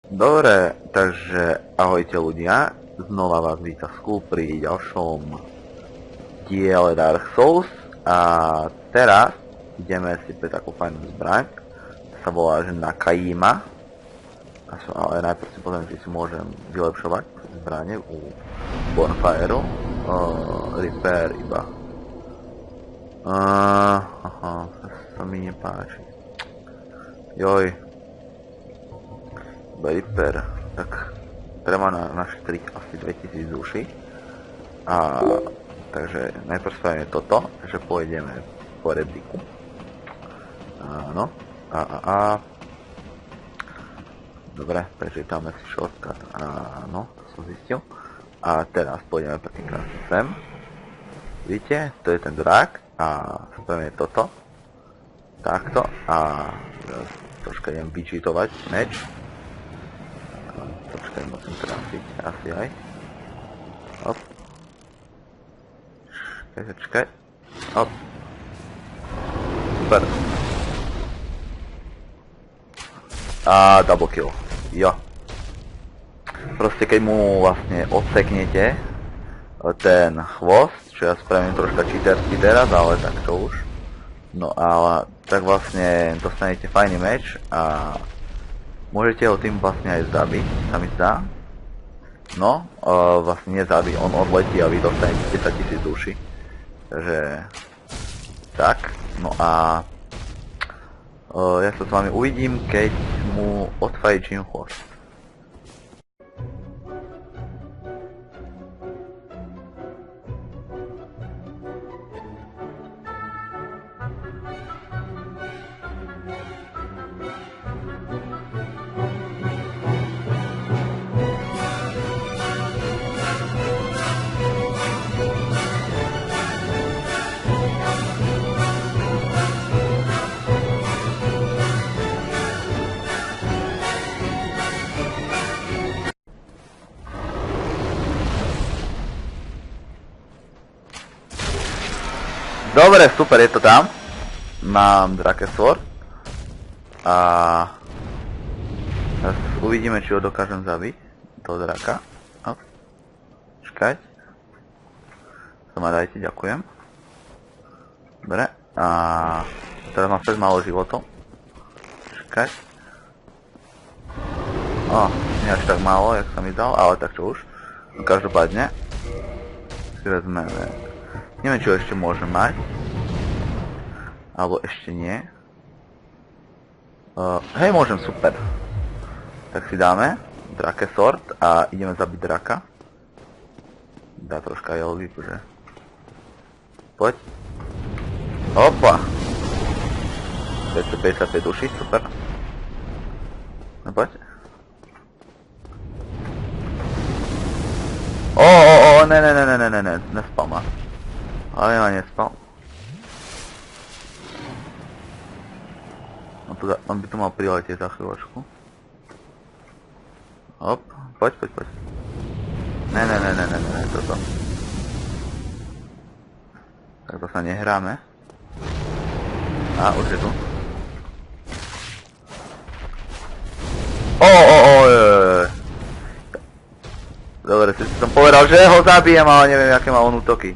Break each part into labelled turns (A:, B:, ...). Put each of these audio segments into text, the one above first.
A: Dobre, takže ahojte ľudia, znova vás víta Skul pri ďalšom diele Dark Souls a teraz ideme si pre takú fajnú zbraň, sa volá že Nakaima, ale najprv si pozriem, či si môžem vylepšovať zbranie u Bonfireu, Repair iba. To mi nepáči. Joj. Repair, tak treba na naštriť asi 2000 duší. A takže najprv spravíme toto, že pôjdeme po rebliku. Áno. Dobre, prečítame si shortcut. Áno, to som zistil. A teraz pôjdeme prvýkrát sem. Vidíte, to je ten drak a spravíme toto. Takto a troška idem vyčítovať meč. Počkaj, musím trafiť, asi aj. Hop. Čakaj. Hop. Super. A double kill. Jo. Proste keď mu vlastne odseknete ten chvost, čo ja spravím troška cheatersky teraz, ale tak to už. No ale tak vlastne dostanete fajný meč a môžete ho tým vlastne aj zabiť, sa mi zdá. No, vlastne nezabiť, on odletí a vy dostanete 10 000 duší. Takže tak, no a ja sa s vami uvidím, keď mu odfajčím chvost. Dobre, super, je to tam. Mám Drake Sword. A teraz uvidíme, či ho dokážem zabiť. Toho draka. Čakať. To ma dajte, ďakujem. Dobre. A teraz mám fakt málo životov. Čakať. Nie až tak málo, jak sa mi dal, ale tak čo už. Každopádne. Si vezmeme. Neviem, čo ešte môžem mať. Alebo ešte nie. Hej, môžem, super. Tak si dáme Drake Sword a ideme zabiť draka. Dá troška jelviku, že? Poď. Opa. 555 duší, super. No poď. Ne, nespal ma. Ale ma nespal. On by tu mal priletieť za chvíľočku. Hop, poď. Ne, toto. Tak to sa nehráme. A, už je tu. Dobre, si som povedal, že ho zabijem, ale neviem, aké má on útoky.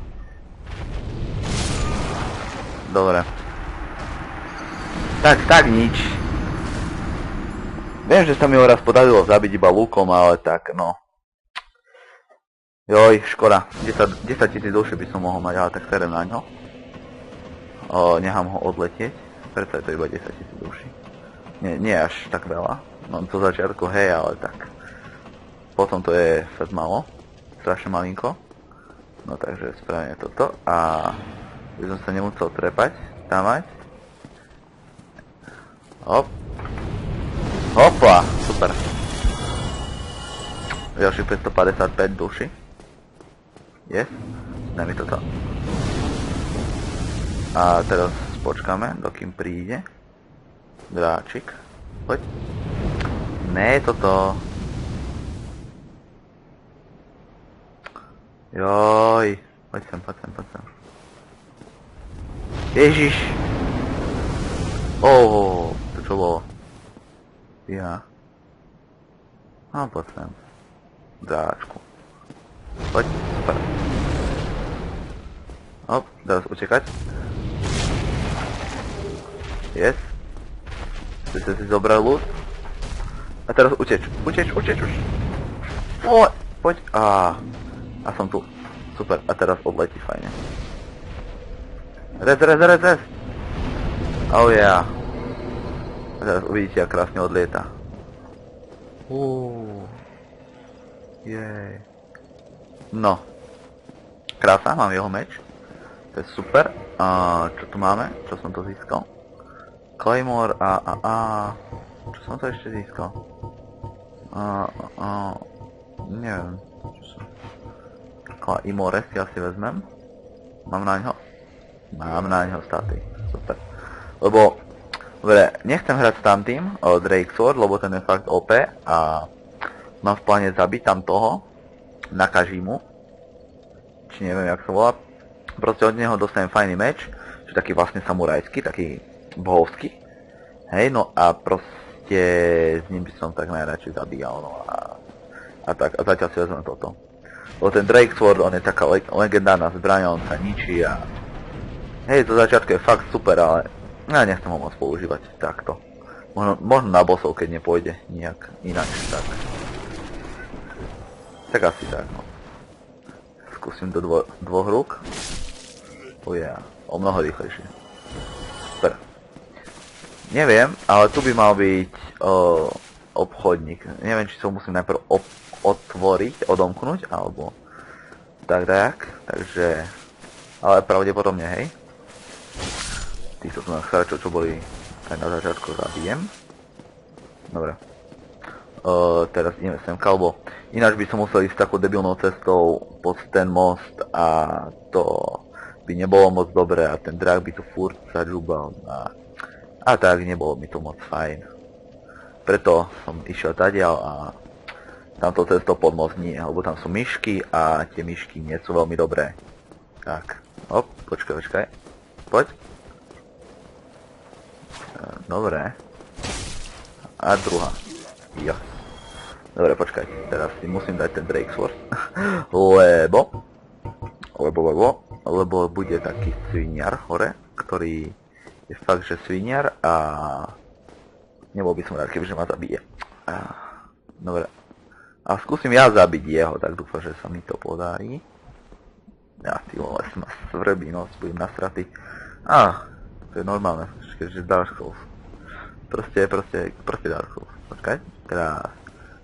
A: Dobre. Tak nič. Viem, že sa mi ho raz podarilo zabiť iba lúkom, ale tak, no. Joj, škoda. 10 000 duší by som mohol mať, ale tak serem na ňo. Nechám ho odletieť. Preto je to iba 10 000 duší. Nie až tak veľa. No to začiatku, hej, ale tak. Potom to je fakt malo. Strašne malinko. No takže spravíme toto a by som sa nemusel trepať, tamať. Hop. Hopa, super. Ďalších 555 duši. Yes, daj mi toto. A teraz počkáme, dokým príde. Dráčik. Poď. Ne, toto. Joj. Poď sem. Ježiš. To čo bolo? Ja. No poď sem. Dráčku. Poď, super. Hop, teraz utekať. Yes. Ty si zobral loot. A teraz uteč už. Poď. A som tu. Super, a teraz odletí fajne. Rez. Oh yeah. A teraz uvidíte, jak krásne odlieta. Jej. No. Krása, mám jeho meč. To je super. A čo tu máme? Čo som to získal? Claymore Čo som to ešte získal? Neviem. Claymore si asi vezmem. Mám na ňo staty. Super. Lebo dobre, nechcem hrať s tamtým Drake Sword, lebo ten je fakt OP a mám v pláne zabiť tam toho Nakajimu. Či neviem, jak sa volá. Proste od neho dostanem fajný meč, čo je taký vlastne samurajský, taký bohovský. Hej, no a proste s ním by som tak najradšej zabíjal, no a tak, a zatiaľ si vezmem toto. Lebo ten Drake Sword, on je taká legendárna zbraň, on sa ničí a... Hej, to začiatku je fakt super, ale ja nechcem ho moc používať takto. Možno na bossov, keď nepôjde nejak inak, tak. Tak asi tak, no. Skúsim do dvoch rúk. O mnoho rýchlejšie. Super. Neviem, ale tu by mal byť obchodník. Neviem, či sa musím najprv otvoriť, odomknúť, alebo tak. Takže... Ale pravdepodobne, hej. Týchto tu nás chráčov, čo boli aj na začiatku, zabijem. Dobre. Teraz ideme sem kalbo. Ináč by som musel ísť takou debilnou cestou pod ten most a to by nebolo moc dobré a ten drak by tu furt sa žúbal a tak nebolo mi to moc fajn. Preto som išiel tadiaľ a tamto cestou pod most nie, lebo tam sú myšky a tie myšky nie sú veľmi dobré. Tak, hop, počkaj. Poď. Dobre. A druhá. Jo. Dobre, počkaj, teraz si musím dať ten Drake Sword, lebo bude taký sviniar hore, ktorý je fakt, že sviniar a nebol by som rád, kebyže ma zabije. Dobre, a skúsim ja zabiť jeho, tak dúfam, že sa mi to podarí. Ja, ty vole, ma svrbí noc, budem nasratý. To je normálne, keďže Dark Souls. Proste Dark Souls. Počkaj, teraz.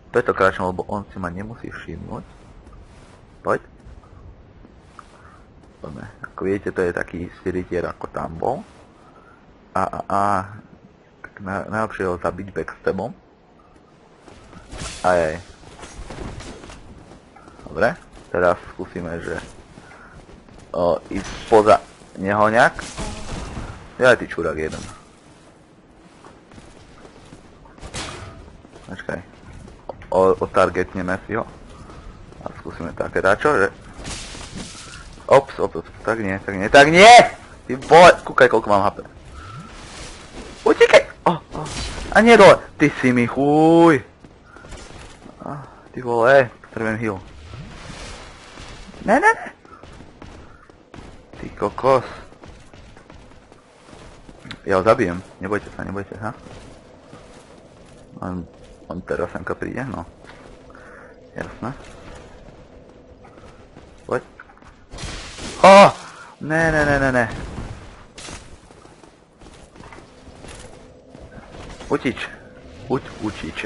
A: Preto kráčam, lebo on si ma nemusí všimnúť. Poď. Poďme. Ako vidíte, to je taký spiritier, ako tam bol. Tak najlepšie ho zabiť backstabom. Ajaj. Dobre, teraz skúsime, že ísť spoza neho nejak. Ja ty čurák jeden. Počkaj. Otargetneme si ho. A skúsime také dačo, že... Ops, tak nie. Ty vole, kúkaj, koľko mám HP. Utekaj! A nie dole, ty si mi chuj. Ty vole, potrebujem heal. Ne. Ty kokos. Ja ho zabijem, nebojte sa, ha? On teraz semka príde, no. Jasné. Poď. Ne. Utič,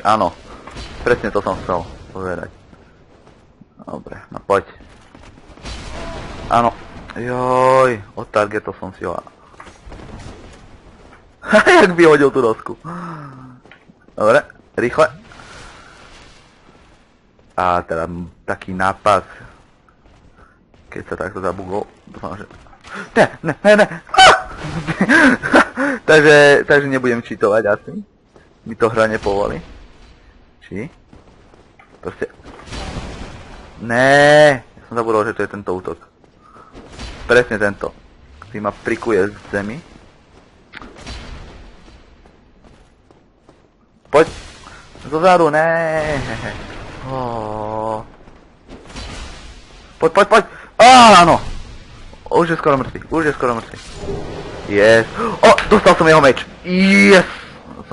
A: áno. Presne to som chcel povedať. Dobre, no poď. Áno. Joj, od targetu som si ho... Jak by hodil tú dosku. Dobre. Rýchle. A teda taký nápad, keď sa takto zabugol, dúfam, že... Ne. takže nebudem cheatovať asi. Mi to hra nepovolí. Či? Proste... Ne. Ja som zabudol, že to je tento útok. Presne tento. Ktorý ma prikuje z zemi. Poď. Zozadu, ne. Poď! Áno! Už je skoro mŕtvy. Yes. Dostal som jeho meč. Yes!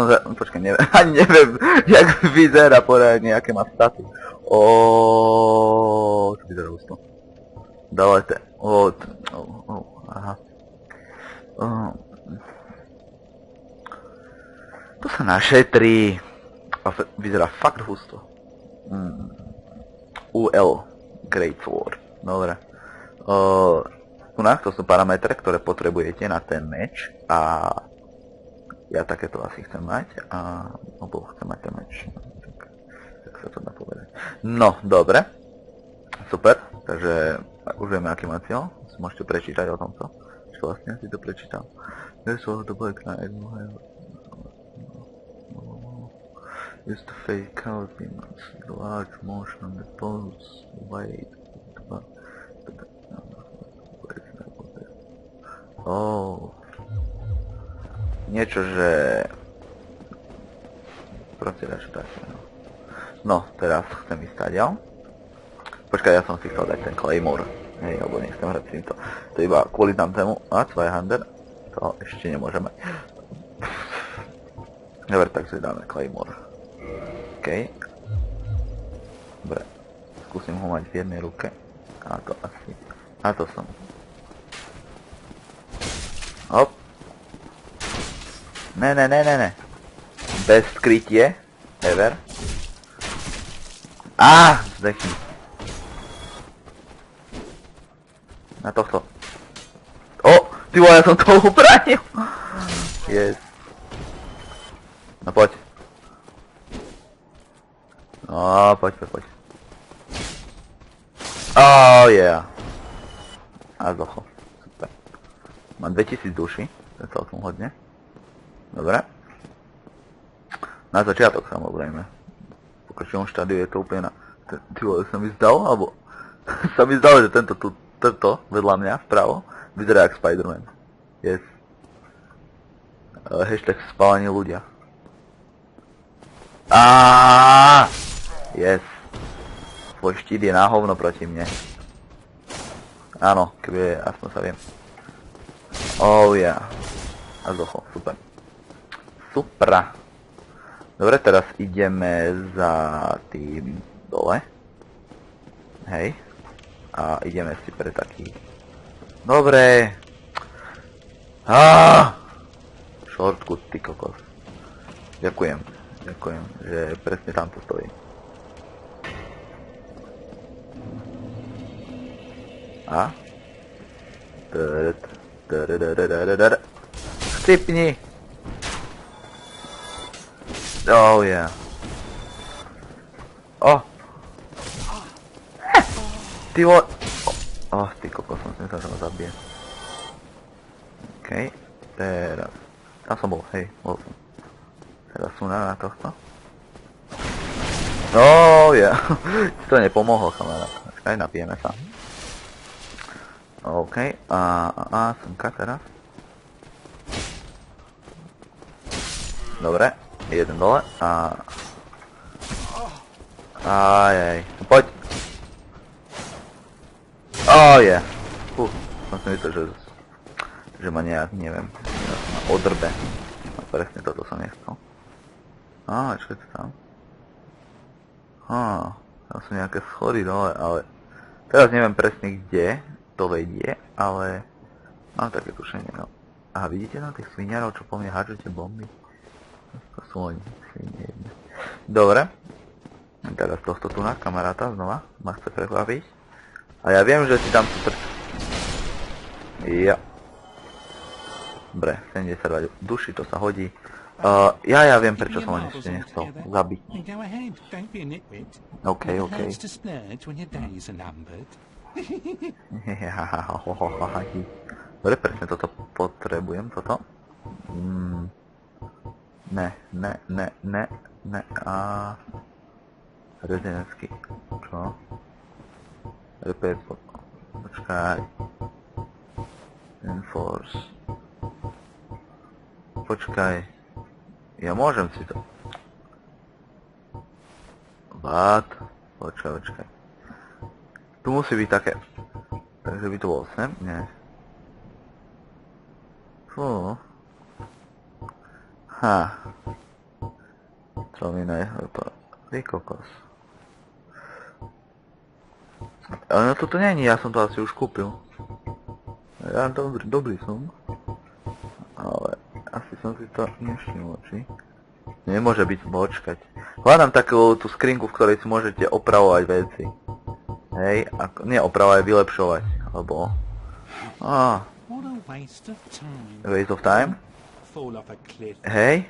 A: Počkaj, neviem, ani neviem, jak vyzerá poradne, aké má staty. Čo vyzerá ústo? Dalete. Aha. To sa našetrí. A vyzerá fakt husto. UL. Great Sword. Dobre. To sú parametre, ktoré potrebujete na ten meč. A ja takéto asi chcem mať. Lebo chcem mať ten meč. Tak sa to dá povedať. No, dobre. Super. Takže už vieme, aký má cieľ. Môžete prečítať o tomto. Čo vlastne si to prečítal. This was the black knight. Use the fake coward demons. The large motion on the pose. Wait. Niečo, že... Proste dačo také, no. No, teraz chcem ísť stáďal. Počkaj, ja som si chcel dať ten Claymore. Hej, lebo nechcem hrať s týmto. To iba kvôli tamtému. Zweihander. To ešte nemôžeme. Dobre, tak si dáme Claymore. OK. Dobre. Skúsim ho mať v jednej ruke. A to asi... A to som. Hop. Ne. Bez skrytie. Ever. Zdechnú. Na tohto. Ty vole, ja som to upranil. Yes. No poď. Poď. Yeah. A zocho. Super. Mám 2000 duší. To je celkom hodne. Dobre. Na začiatok samozrejme. V pokračovom štádiu je to úplne na... Ty vole, sa mi zdalo, alebo... sa mi zdalo, že tento vedľa mňa vpravo vyzerá jak Spider-Man. Yes. Hashtag spálení ľudia. Yes. Tvoj štít je na hovno proti mne. Áno, keby je, aspoň sa viem. Yeah. A zocho, super. Supra. Dobre, teraz ideme za tým dole. Hej. A ideme si pre taký... Dobre. Shortcut, ty kokos. Ďakujem, že presne tamto stojí. Chcipni! Yeah. Ty vole... ty kokos, som si myslel, že ma zabije. OK, teraz... Tam som bol, hej, bol som. Teraz sú na tohto. Yeah. Ti to nepomohlo, kamarát. Počkaj, napijeme sa. OK, semka teraz. Dobre, jeden dole Ajaj, poď! Yeah. Som si myslel, že ma nejak, neviem, ma odrbe. No presne toto som nechcel. Čo je to tam? Tam sú nejaké schody dole, ale... Teraz neviem presne kde to vedie, ale... Mám také tušenie, no. Vidíte tam tých sviniarov, čo po mne hádžete bomby? To sú oni, svinie jedne. Dobre. Teraz tohto tu na kamaráta znova ma chce prekvapiť. A ja viem, že si tam super... Dobre, 72 duši, to sa hodí. Ja viem, prečo som ho ešte nechcel zabiť. OK. Dobre, presne toto potrebujem, toto. Ne. Rezidenský. Čo? Repair. Počkaj. Enforce. Počkaj. Ja môžem si to... What? Počkaj. Tu musí byť také. Takže by to bolo sem? Nie. Fú. Ha. Čo mi to? Ty kokos. Ale no toto není, ja som to asi už kúpil. Ja dobrý som. Ale asi som si to nevšimol, či? Nemôže byť, počkať. Hľadám takú tú skrinku, v ktorej si môžete opravovať veci. Hej, nie opravovať, vylepšovať, alebo... Waste of time? Hej,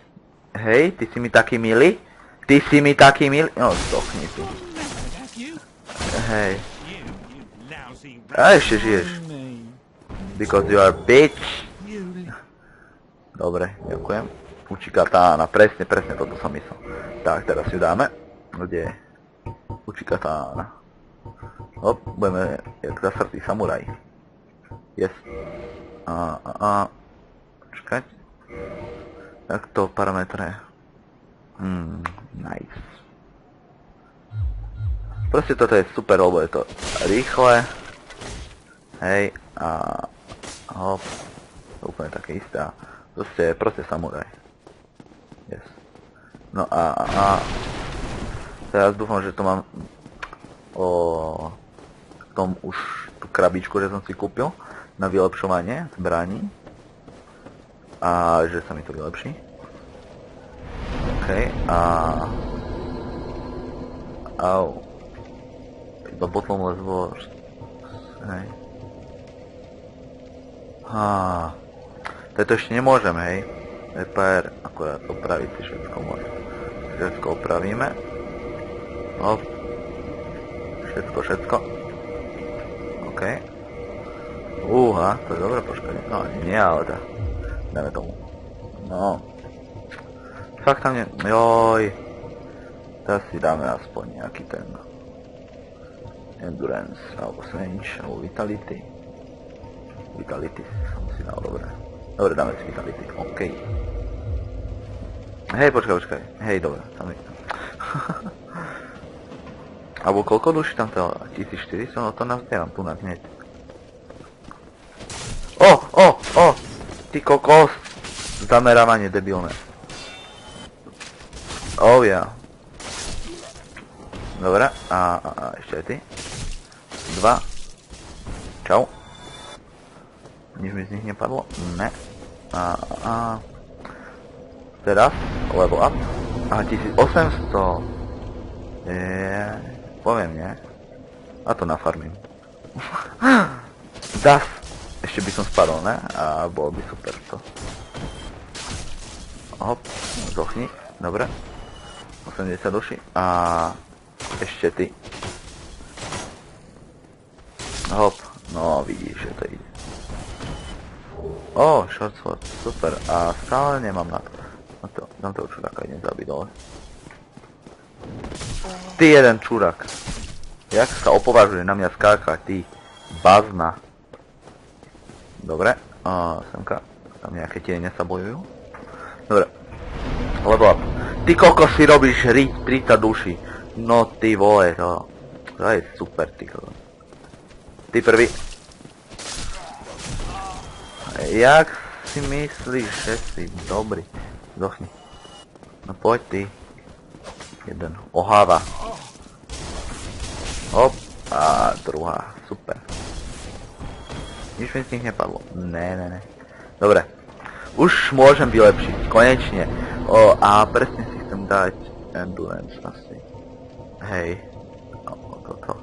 A: ty si mi taký milý? No, stochni ty. Hej. A ešte žiješ. Because you are bitch. Dobre, ďakujem. Uchikatána, presne toto som myslel. Tak, teraz ju dáme. Kde je? Uchikatána. Hop, budeme jak zasrtý samuraj. Yes. Čakať. Takto parametre. Nice. Proste toto je super, lebo je to rýchle. Hej, a hop. To úplne také isté. Proste samuraj. Yes. No a teraz dúfam, že to mám v tom už tú krabičku, že som si kúpil na vylepšovanie zbraní. A že sa mi to vylepší. OK, au. Iba potom lezlo... Hej. Toto ešte nemôžem, hej. Repair, akurát opraviť si všetko môžem. Všetko opravíme. Hop. Všetko. OK. To je dobré poškodenie. No, nie, ale tak. Dáme tomu. No. Fakt tam joj. Teraz si dáme aspoň nejaký ten... Endurance, alebo Strange, alebo Vitality. Vitality som si dal, dobre. Dobre, dáme si Vitality, OK. Hej, počkaj. Hej, dobre, tam je. Alebo koľko duší tam to? 1400? No to nazbieram tu na hneď. Ty kokos! Zamerávanie debilné. Oh ja. Dobre, a ešte aj ty. 2. Čau. Nič mi z nich nepadlo? Ne. Teraz, level up. 1800. Poviem, nie? A to nafarmím. Das. Ešte by som spadol, ne? A bolo by super to. Hop, zochni. Dobre. 80 duší. A ešte ty. Hop. No, vidíš, že to ide. Short sword. Super. A stále nemám na to. Dám toho čuráka idem zabiť dole. Ty jeden čurák. Jak sa opovažuje na mňa skákať, ty bazna. Dobre, semka. Tam nejaké tiene sa bojujú. Dobre. Level up. Ty kokos si robíš 30 duší. No ty vole, to je super, ty kokos. Ty prvý. Jak si myslíš, že si dobrý? Zochni. No poď ty. Jeden. Oháva. Hop. A druhá. Super. Nič mi z nich nepadlo. Ne. Dobre. Už môžem vylepšiť. Konečne. A presne si chcem dať endurance asi. Hej. Toto.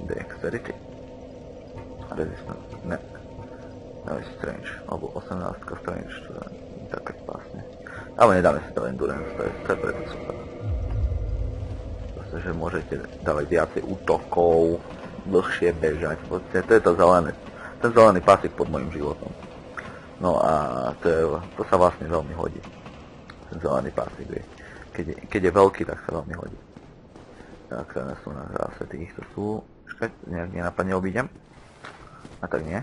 A: Dexterity. Resistance. Ne. Dáme si strange. Alebo 18 strange. To je také spásne. Ale nedáme si to endurance. To je preto super. Že môžete dávať viacej útokov, dlhšie bežať, v podstate to je to zelené, ten zelený pásik pod môjim životom. No a to sa vlastne veľmi hodí, ten zelený pásik, keď je veľký, tak sa veľmi hodí. Tak sú na zase týchto tu, čakať, nejak nenápadne obídem, a tak nie.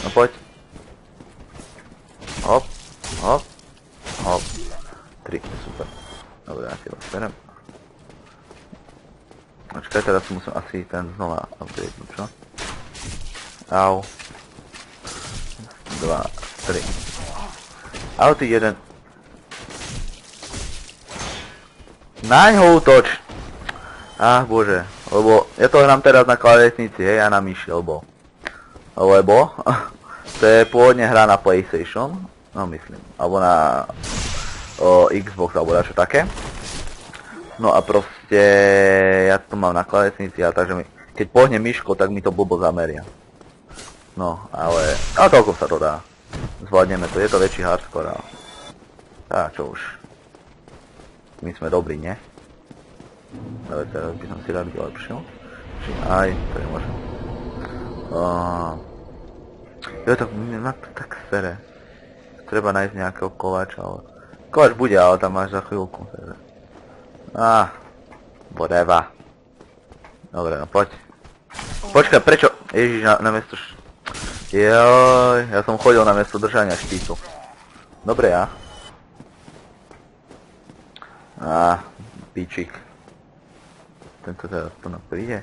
A: No poď. Hop. Hop. 3, super. Dobre, ja teba sperem. Počkaj, teraz musím asi ten znova upgradenúť, čo? Au. 2, 3. Au, ty jeden. Naň ho útoč! Bože, lebo ja to hrám teraz na klávesnici, hej, a na myši, lebo to je pôvodne hra na PlayStation, no myslím, alebo na Xbox, alebo dačo také. No a proste, ja to mám na klávesnici, a takže keď pohnem myško, tak mi to blbo zameria. No, ale toľko sa to dá. Zvládneme to, je to väčší hardcore, ale čo už. My sme dobrí, nie? Ale teraz by som si rád vylepšil. Aj, to je možno. Jo, to tak sere. Treba nájsť nejakého koláča, ale... Koláč bude, ale tam máš za chvíľku. Whatever. Dobre, no poď. Počkaj, prečo? Ježiš, na miesto... Joj, ja som chodil na miesto držania štítu. Dobre, ja. Píčik. Tento teraz to nám príde.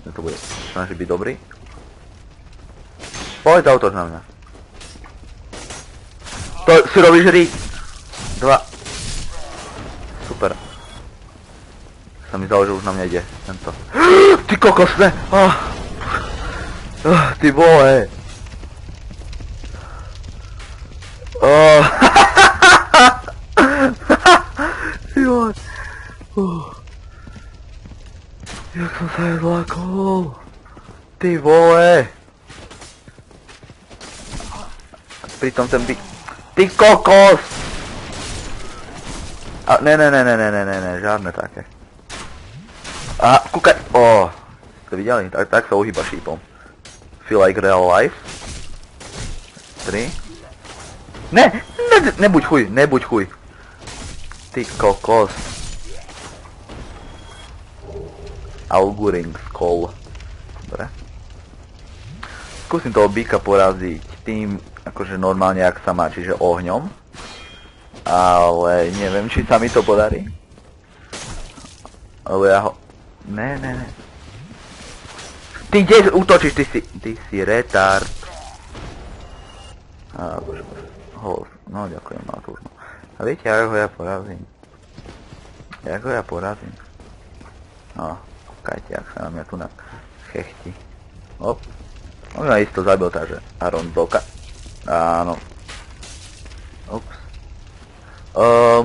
A: Tento bude snažiť byť dobrý. Poď, zautoč na mňa. To si robíš hry. 2. Super. Sa mi zdalo, že už na mňa ide tento. Ty kokos, ne! Ty vole! Ty vole! Jak som sa aj zlákol! Ty vole! Pritom ten by... Ty kokos! Ne, žiadne také. Kúkaj! Ste videli? Tak sa ohýba šípom. Feel like real life. 3. Nebuď chuj. Ty kokos. Auguring Skull. Dobre. Skúsim toho býka poraziť tým, akože normálne, jak sa má, čiže ohňom. Ale neviem, či sa mi to podarí. Lebo ja ho... Ne. Ty kde útočíš, ty si retard. Bože. No, ďakujem, mal to už. A viete, ako ja porazím? No, kajte, ak sa na mňa tu chechti. Hop. On ma isto zabil, takže Aronzoka. Áno. Ups.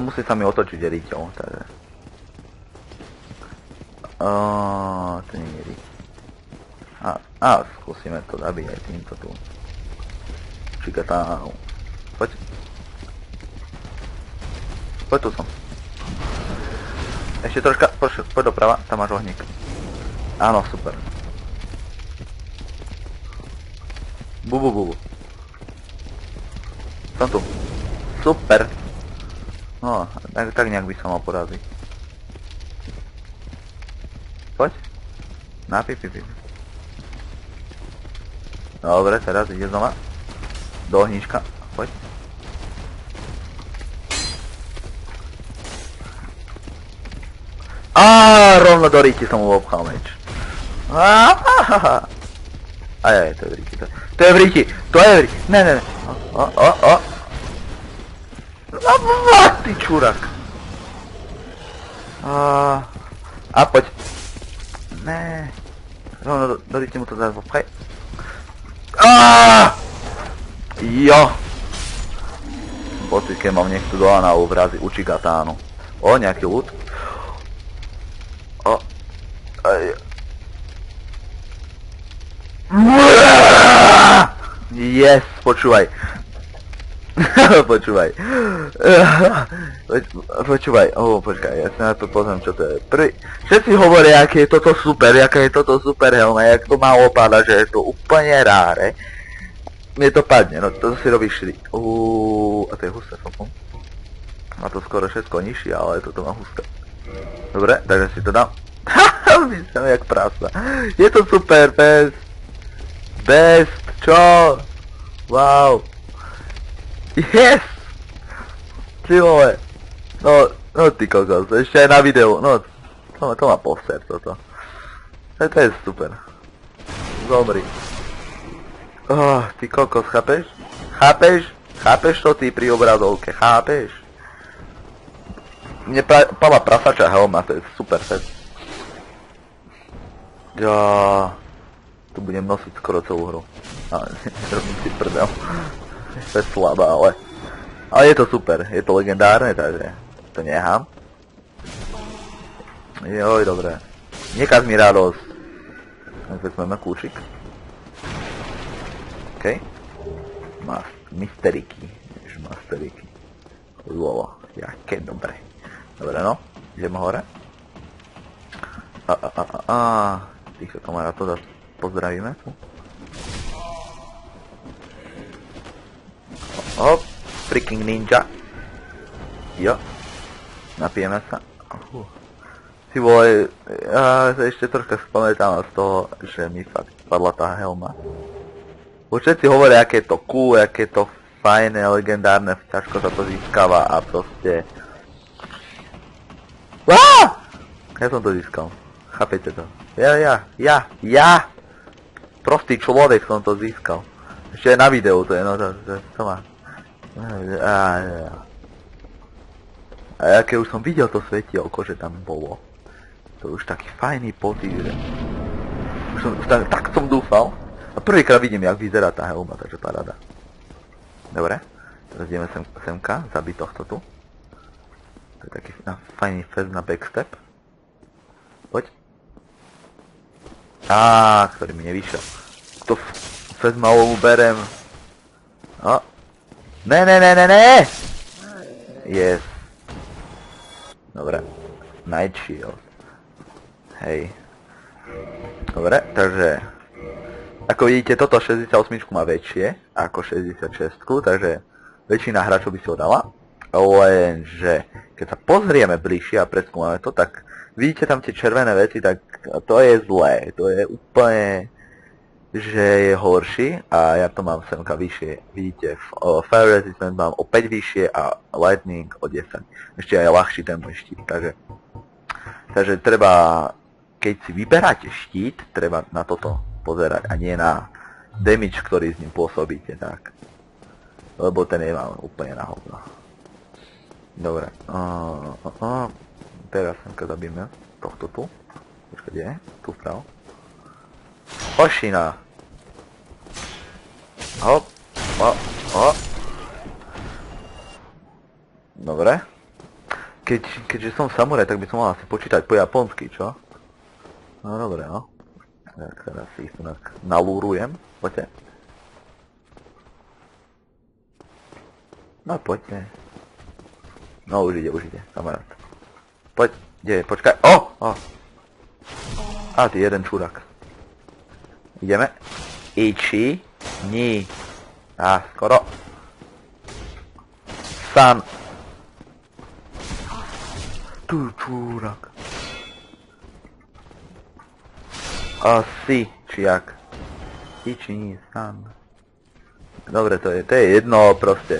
A: Musí sa mi otočiť riťou, takže... To nie je riť. Skúsime to zabiť aj týmto tu. Čikatánu. Poď. Poď tu som. Ešte troška, poď doprava, tam máš ohník. Áno, super. Bubu. Som tu. Super. No, tak nejak by som mal poraziť. Poď. Pipi. Dobre, teraz ide znova. Do ohníčka. Poď. Rovno do ríti som mu obchal meč. Aj, to je v ríti. To je v ríti. Ne. Ty čurak. Poď. Ne. Rovno do ríti mu to zás obchaj. Jo. Pocit, keď mám niekto do análu vrazi Uchigatánu. Nejaký ľud. Yes, počúvaj. Počúvaj. Počkaj, ja sa na to pozriem, čo to je. Všetci hovoria, aké je toto super, aká je toto super helma, jak to má opada, že je to úplne ráre. Mne to padne, no to si robíš šri. A to je husté celkom. Má to skoro všetko nižšie, ale toto má husté. Dobre, takže si to dám. Vyzerám jak prasa. Je to super, best, čo? Wow. Yes! Ty vole. No ty kokos, ešte aj na videu, no to má poster toto. To je super. Zomri. Ty kokos, chápeš? Chápeš? Chápeš to ty pri obrazovke, chápeš? Mne padla prasača helma, to je super set. Ja, tu budem nosiť skoro celú hru. Ale nerobím si prdel. To je slabá, ale je to super, je to legendárne, takže to nechám. Joj, dobré. Nekaz mi radosť. Vezmeme kľúčik. OK. Mysteriky. Mysteriky. Lolo, jaké dobré. Dobre, no. Ideme hore. Týchto kamarátov pozdravíme tu. Hop. Freaking ninja. Jo. Napijeme sa. Ty vole, ja sa ešte troška spamätám z toho, že mi fakt padla tá helma. Všetci hovoria, aké je to cool, aké je to fajné, legendárne, ťažko sa to získava a proste... Ja som to získal. Chápete to? Ja! Prostý človek som to získal. Ešte aj na videu to je, no to má. A aké už som videl to svetielko, že tam bolo. To je už taký fajný pocit, že... Tak som dúfal. A prvýkrát vidím, jak vyzerá tá helma, takže paráda. Dobre. Teraz ideme semka, zabiť tohto tu. To je taký fajný fest na backstep. Poď. Ktorý mi nevyšiel. To fest malou berem. Ne! Yes. Dobre. Night Shield. Hej. Dobre, takže... Ako vidíte, toto 68 má väčšie ako 66, takže väčšina hráčov by si ho dala. Lenže, keď sa pozrieme bližšie a preskúmame to, tak vidíte tam tie červené veci, tak to je zlé. To je úplne, že je horší a ja to mám semka vyššie. Vidíte, Fire Resistance mám o 5 vyššie a Lightning o 10. Ešte aj ľahší ten môj štít, takže treba, keď si vyberáte štít, treba na toto pozerať a nie na damage, ktorý s ním pôsobíte, tak. Lebo ten je vám úplne na hovno. Dobre. Teraz semka zabijeme tohto tu. Počkaj, kde je? Tu vpravo. Hošina. Hop. Dobre. Keďže som samuraj, tak by som mal asi počítať po japonsky, čo? No dobre, no. Tak teraz si ich tu nalúrujem. Poďte. No poďte. No už ide, kamarát. Poď, kde je, počkaj. Ty jeden čurák. Ideme. Ichi. Ni. Skoro. San. Tu čurák. Si, či jak. Ichi, san. Dobre, to je jedno proste.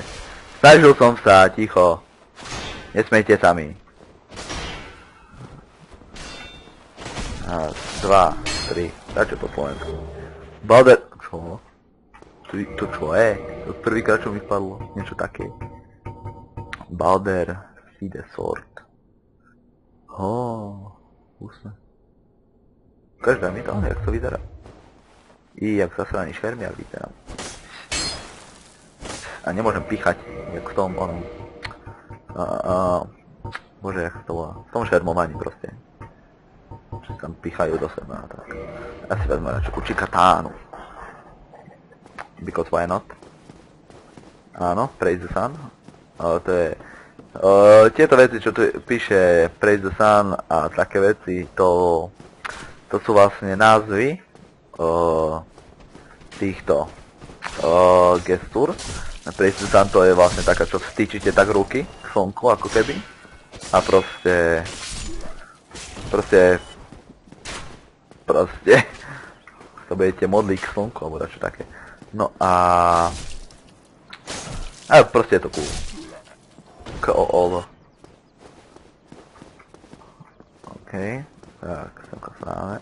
A: Snažil som sa, ticho. Nesmejte sa mi. 2, 3, dačo po Slovensku. Balder... Čo? To čo je? To prvýkrát čo mi spadlo. Niečo také. Balder Fide Sword. Úsne. Každá mi to, jak to vyzerá. Jak zasraný šermiak vyzerá. A nemôžem píchať, jak v tom onom... Bože, jak to volá. V tom šermovaní proste. Že tam píchajú do seba, tak. Ja si vezme radšej Uchikatánu. Because why not? Áno, Praise the Sun. To je... tieto veci, čo tu píše Praise the Sun a také veci, to sú vlastne názvy týchto gestúr. Praise the Sun to je vlastne taká, čo vstýčite tak ruky k slnku, ako keby. A proste sa budete modliť k slnku, alebo dačo také. No a proste je to cool. KOL. OK, tak, semka sa dáme.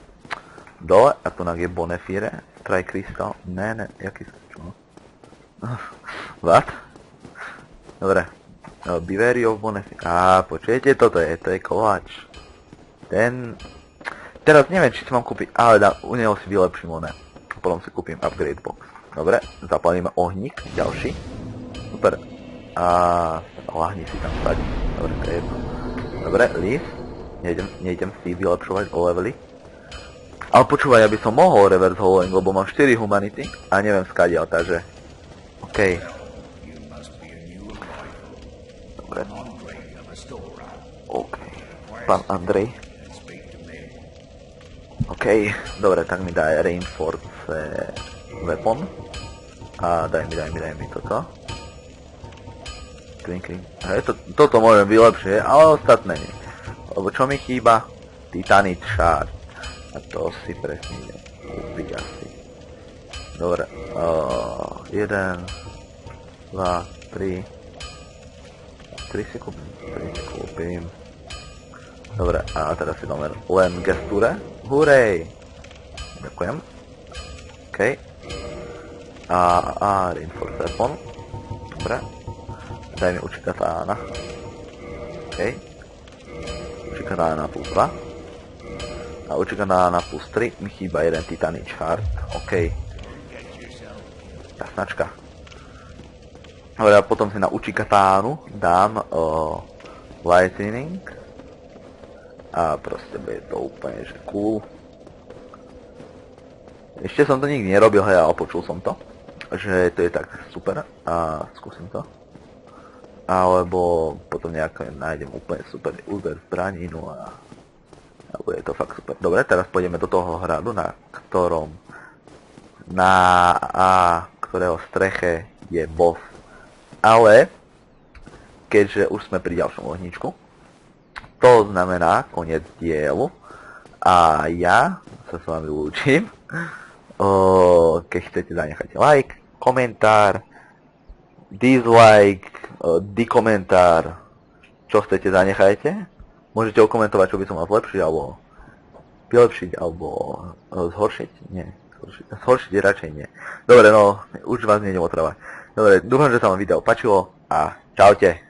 A: Dole, a tu je Bonefire, Trikrystal, ne, jaký čo? What? Dobre, Biverio Bonefire, počujete, to je koláč. Teraz neviem, či si mám kúpiť, ale u neho si vylepším oné. Potom si kúpim upgrade box. Dobre, zapalíme ohník, ďalší. Super. A lahni si tam stať. Dobre, to je jedno. Dobre, list. Nejdem si vylepšovať o levely. Ale počúvaj, ja by som mohol reverse holding, lebo mám 4 humanity a neviem skadiaľ, takže... OK. Dobre. OK. Pán Andrej. OK, dobre, tak mi daj reinforce weapon. A daj mi toto. Kling. Hej, toto môžem vylepšiť, ale ostatné nie. Lebo čo mi chýba? Titanite shard. A to si presne idem kúpiť asi. Dobre. 1, 2, 3. 3 si kúpim. Dobre, a teraz si dáme len gesture. Hurej! Ďakujem. OK. A reinforce weapon. Dobre. Daj mi Uchikatána. OK. Uchikatána plus 2. A Uchikatána plus 3. Mi chýba jeden Titanite shard. OK. Jasnačka. Dobre, a potom si na Uchikatánu dám lightning. A proste bude to úplne, že cool. Ešte som to nikdy nerobil, hej, ale počul som to. Že to je tak super. A skúsim to. Alebo potom nejako nájdem úplne super úzber zbraninu a bude to fakt super. Dobre, teraz pôjdeme do toho hradu, na ktorého streche je boss. Ale, keďže už sme pri ďalšom ohníčku, to znamená koniec dielu a ja sa s vami lúčim. Keď chcete, zanechajte like, komentár, dislike, dikomentár, čo chcete, zanechajte. Môžete okomentovať, čo by som mal zlepšiť, alebo vylepšiť, alebo zhoršiť. Nie, zhoršiť radšej nie. Dobre, no, už vás nejdem otravať. Dobre, dúfam, že sa vám video páčilo a čaute.